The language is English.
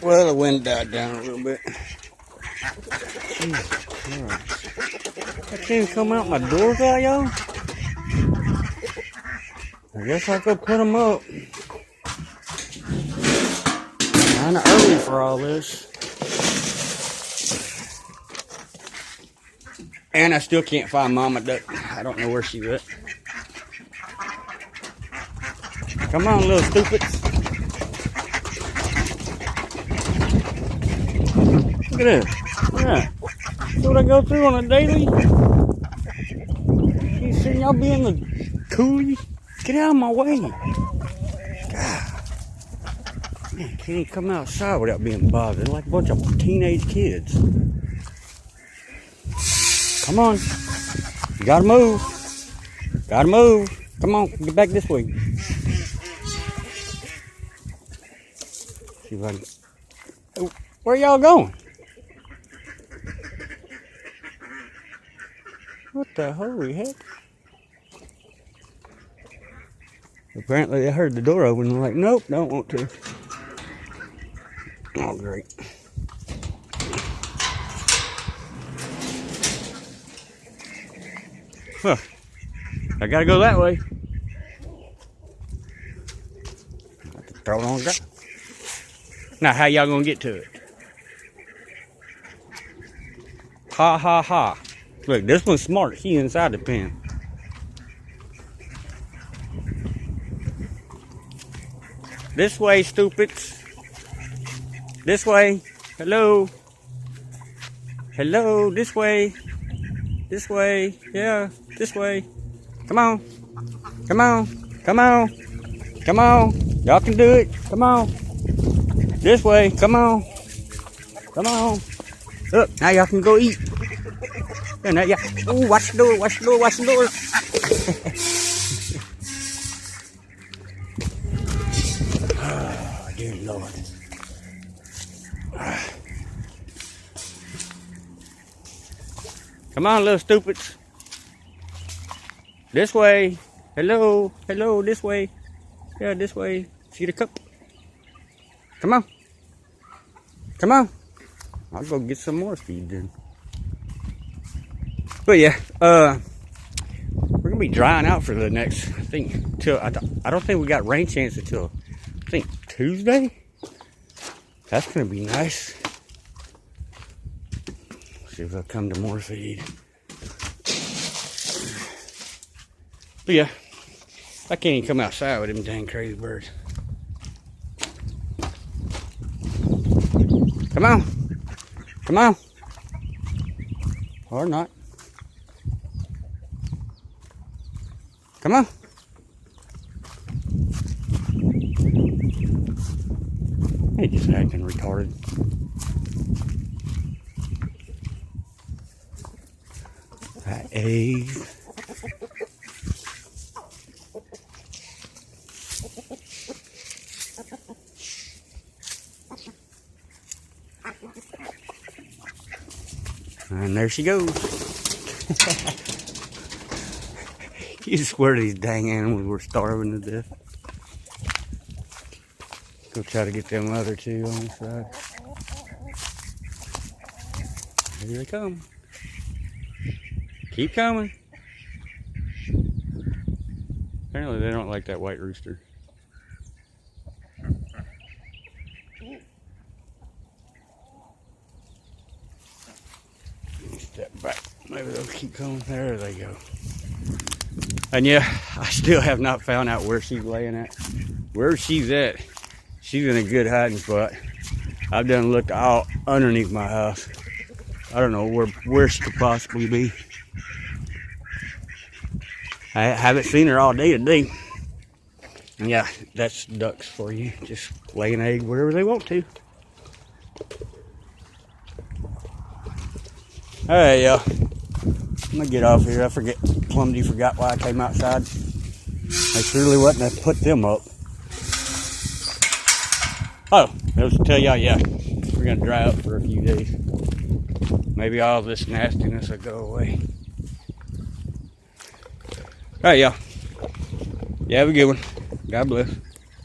Well, the wind died down a little bit. I can't come out my doors out, y'all. I guess I could put them up. Kind of early for all this. And I still can't find Mama Duck. I don't know where she's at. Come on, little stupids. Look at this. Yeah. See what I go through on a daily? You seen y'all be in the coolie? Get out of my way. God. Man, can't even come outside without being bothered. Like a bunch of teenage kids. Come on. You gotta move. Gotta move. Come on, get back this way. See if I can... Where y'all going? What the holy heck? Apparently they heard the door open and they're like, nope, don't want to. Oh, great. Huh. I gotta go that way. I have to throw it on the ground. Now, how y'all gonna get to it? Ha ha ha. Look, this one's smart. She's inside the pen. This way, stupids. This way. Hello. Hello, this way. This way. Yeah, this way. Come on. Come on. Come on. Come on. Y'all can do it. Come on. This way. Come on. Come on. Look, now y'all can go eat. And now y'all. Ooh, watch the door. Watch the door. Watch the door. Oh, dear Lord. Come on, little stupids. This way. Hello. Hello, this way. Yeah, this way. See the cup? Come on. Come on. I'll go get some more feed then. But yeah, we're gonna be drying out for the next, I think, till I don't think we got rain chance until I think Tuesday. That's gonna be nice. See if I'll come to more feed. But yeah, I can't even come outside with them dang crazy birds. Come on. Come on. Or not. Come on. They just acting retarded. That egg. And there she goes. You swear these dang animals were starving to death. Go try to get them other two on the side. Here they come. Keep coming. Apparently they don't like that white rooster. Step back. Maybe they'll keep coming. There they go. And yeah, I still have not found out where she's laying at. Where she's at, she's in a good hiding spot. I've done looked all underneath my house. I don't know where she could possibly be. I haven't seen her all day today. And yeah, that's ducks for you. Just lay an egg wherever they want to. Alright, y'all. I'm gonna get off here. I plumb forgot why I came outside. I surely wasn't to put them up. Oh, I was to tell y'all, yeah, we're gonna dry up for a few days. Maybe all this nastiness will go away. Alright, y'all. You have a good one. God bless.